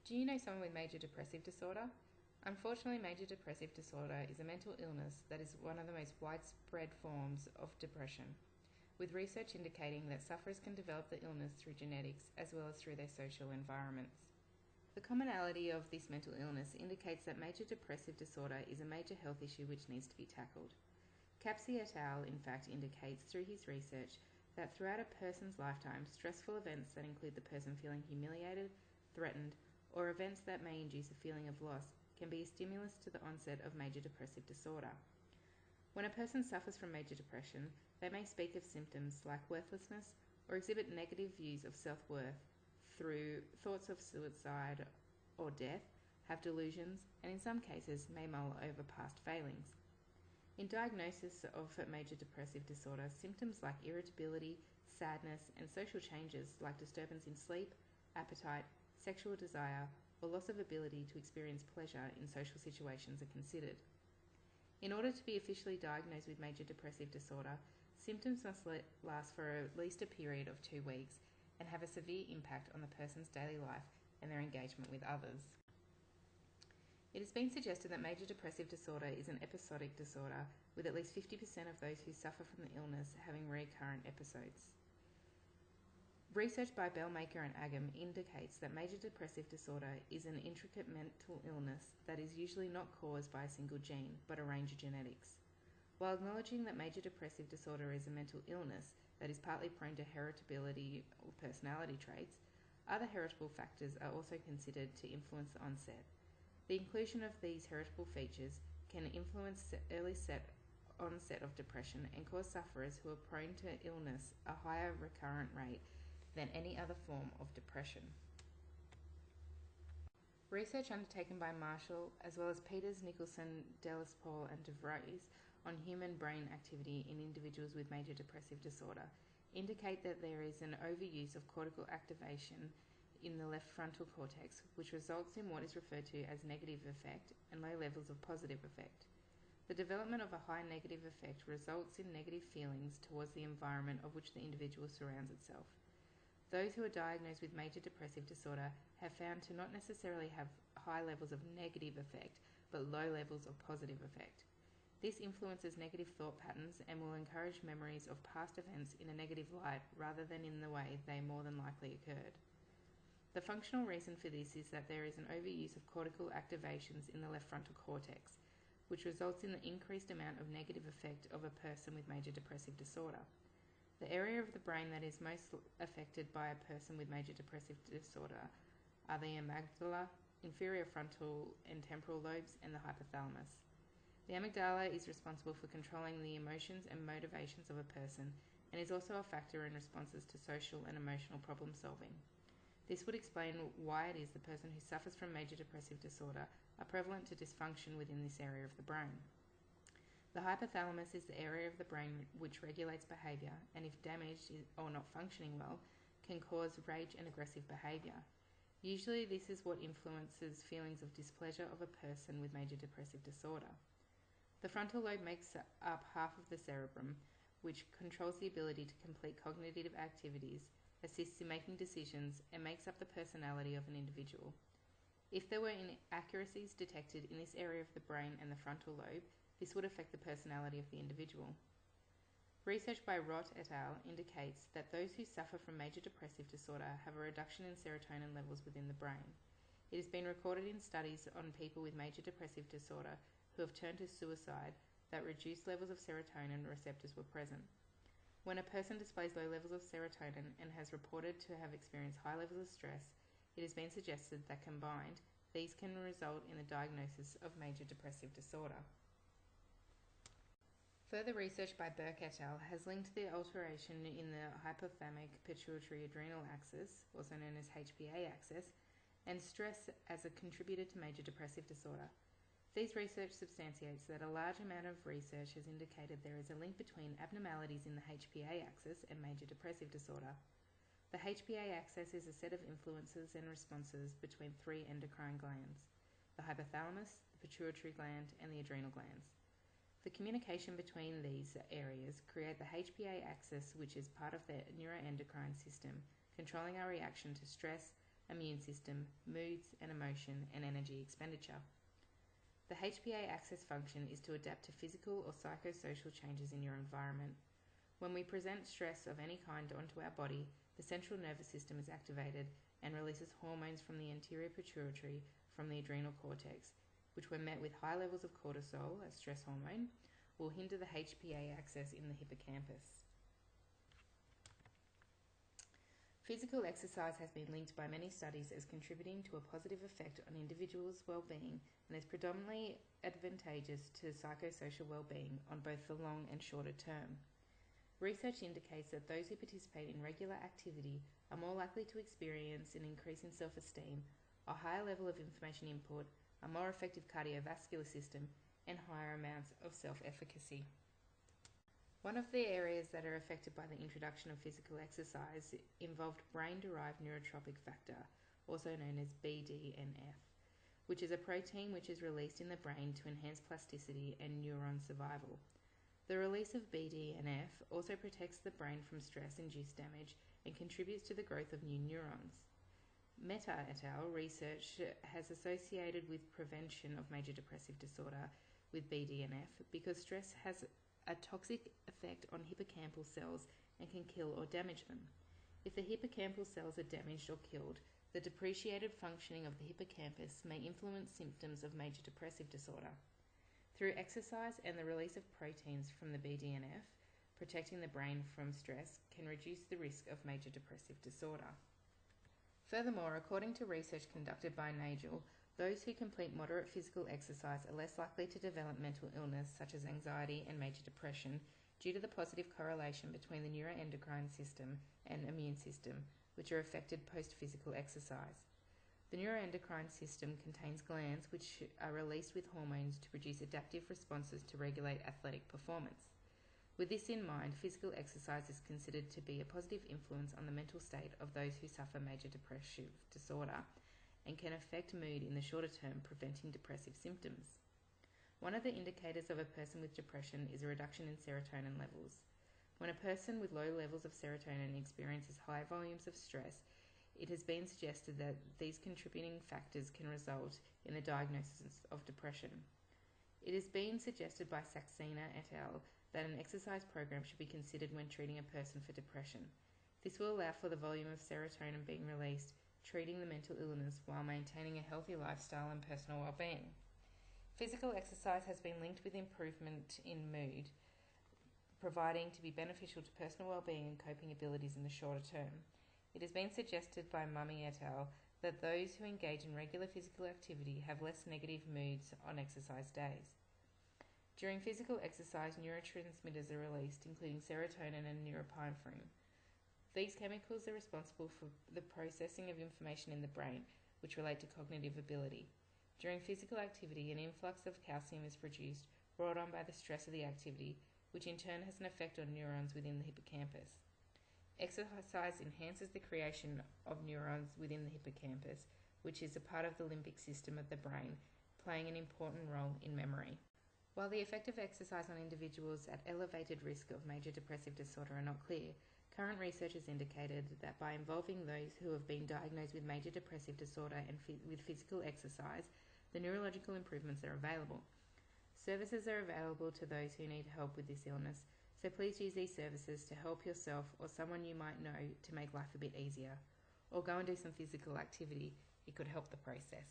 Do you know someone with major depressive disorder? Unfortunately, major depressive disorder is a mental illness that is one of the most widespread forms of depression, with research indicating that sufferers can develop the illness through genetics as well as through their social environments. The commonality of this mental illness indicates that major depressive disorder is a major health issue which needs to be tackled. Capsey et al. In fact indicates through his research that throughout a person's lifetime, stressful events that include the person feeling humiliated, threatened, or events that may induce a feeling of loss can be a stimulus to the onset of major depressive disorder. When a person suffers from major depression, they may speak of symptoms like worthlessness or exhibit negative views of self-worth through thoughts of suicide or death, have delusions, and in some cases may mull over past failings. In diagnosis of major depressive disorder, symptoms like irritability, sadness, and social changes like disturbance in sleep, appetite, sexual desire, or loss of ability to experience pleasure in social situations are considered. In order to be officially diagnosed with major depressive disorder, symptoms must last for at least a period of 2 weeks and have a severe impact on the person's daily life and their engagement with others. It has been suggested that major depressive disorder is an episodic disorder, with at least 50% of those who suffer from the illness having recurrent episodes. Research by Bellmaker and Agam indicates that major depressive disorder is an intricate mental illness that is usually not caused by a single gene, but a range of genetics. While acknowledging that major depressive disorder is a mental illness that is partly prone to heritability or personality traits, other heritable factors are also considered to influence the onset. The inclusion of these heritable features can influence the early onset of depression and cause sufferers who are prone to illness a higher recurrent rate than any other form of depression. Research undertaken by Marshall, as well as Peters, Nicholson, Delaspole, and DeVries on human brain activity in individuals with major depressive disorder, indicate that there is an overuse of cortical activation in the left frontal cortex, which results in what is referred to as negative affect and low levels of positive affect. The development of a high negative affect results in negative feelings towards the environment of which the individual surrounds itself. Those who are diagnosed with major depressive disorder have found to not necessarily have high levels of negative affect, but low levels of positive affect. This influences negative thought patterns and will encourage memories of past events in a negative light rather than in the way they more than likely occurred. The functional reason for this is that there is an overuse of cortical activations in the left frontal cortex, which results in the increased amount of negative affect of a person with major depressive disorder. The area of the brain that is most affected by a person with major depressive disorder are the amygdala, inferior frontal and temporal lobes, and the hypothalamus. The amygdala is responsible for controlling the emotions and motivations of a person and is also a factor in responses to social and emotional problem solving. This would explain why it is the person who suffers from major depressive disorder are prevalent to dysfunction within this area of the brain. The hypothalamus is the area of the brain which regulates behaviour and, if damaged or not functioning well, can cause rage and aggressive behaviour. Usually this is what influences feelings of displeasure of a person with major depressive disorder. The frontal lobe makes up half of the cerebrum, which controls the ability to complete cognitive activities, assists in making decisions, and makes up the personality of an individual. If there were inaccuracies detected in this area of the brain and the frontal lobe, this would affect the personality of the individual. Research by Rott et al. Indicates that those who suffer from major depressive disorder have a reduction in serotonin levels within the brain. It has been recorded in studies on people with major depressive disorder who have turned to suicide that reduced levels of serotonin receptors were present. When a person displays low levels of serotonin and has reported to have experienced high levels of stress, it has been suggested that combined, these can result in the diagnosis of major depressive disorder. Further research by Burke et al. Has linked the alteration in the hypothalamic pituitary adrenal axis, also known as HPA axis, and stress as a contributor to major depressive disorder. These research substantiates that a large amount of research has indicated there is a link between abnormalities in the HPA axis and major depressive disorder. The HPA axis is a set of influences and responses between 3 endocrine glands: the hypothalamus, the pituitary gland, and the adrenal glands. The communication between these areas create the HPA axis, which is part of the neuroendocrine system, controlling our reaction to stress, immune system, moods and emotion, and energy expenditure. The HPA axis function is to adapt to physical or psychosocial changes in your environment. When we present stress of any kind onto our body, the central nervous system is activated and releases hormones from the anterior pituitary from the adrenal cortex, which, when met with high levels of cortisol, a stress hormone, will hinder the HPA axis in the hippocampus. Physical exercise has been linked by many studies as contributing to a positive effect on individuals' well-being and is predominantly advantageous to psychosocial well-being on both the long and shorter term. Research indicates that those who participate in regular activity are more likely to experience an increase in self-esteem, a higher level of information input, a more effective cardiovascular system, and higher amounts of self-efficacy. One of the areas that are affected by the introduction of physical exercise involved brain-derived neurotrophic factor, also known as BDNF, which is a protein which is released in the brain to enhance plasticity and neuron survival. The release of BDNF also protects the brain from stress-induced damage and contributes to the growth of new neurons. Mehta et al. Research has associated with prevention of major depressive disorder with BDNF because stress has a toxic effect on hippocampal cells and can kill or damage them. If the hippocampal cells are damaged or killed, the depreciated functioning of the hippocampus may influence symptoms of major depressive disorder. Through exercise and the release of proteins from the BDNF, protecting the brain from stress can reduce the risk of major depressive disorder. Furthermore, according to research conducted by Nagel, those who complete moderate physical exercise are less likely to develop mental illness such as anxiety and major depression due to the positive correlation between the neuroendocrine system and immune system, which are affected post-physical exercise. The neuroendocrine system contains glands which are released with hormones to produce adaptive responses to regulate athletic performance. With this in mind, physical exercise is considered to be a positive influence on the mental state of those who suffer major depressive disorder and can affect mood in the shorter term, preventing depressive symptoms. One of the indicators of a person with depression is a reduction in serotonin levels. When a person with low levels of serotonin experiences high volumes of stress, it has been suggested that these contributing factors can result in the diagnosis of depression. It has been suggested by Saxena et al. That an exercise program should be considered when treating a person for depression. This will allow for the volume of serotonin being released, treating the mental illness while maintaining a healthy lifestyle and personal well-being. Physical exercise has been linked with improvement in mood, proving to be beneficial to personal well-being and coping abilities in the shorter term. It has been suggested by Mummy et al. That those who engage in regular physical activity have less negative moods on exercise days. During physical exercise, neurotransmitters are released, including serotonin and norepinephrine. These chemicals are responsible for the processing of information in the brain, which relate to cognitive ability. During physical activity, an influx of calcium is produced, brought on by the stress of the activity, which in turn has an effect on neurons within the hippocampus. Exercise enhances the creation of neurons within the hippocampus, which is a part of the limbic system of the brain, playing an important role in memory. While the effect of exercise on individuals at elevated risk of major depressive disorder are not clear, current research has indicated that by involving those who have been diagnosed with major depressive disorder and with physical exercise, the neurological improvements are available. Services are available to those who need help with this illness, so please use these services to help yourself or someone you might know to make life a bit easier. Or go and do some physical activity. It could help the process.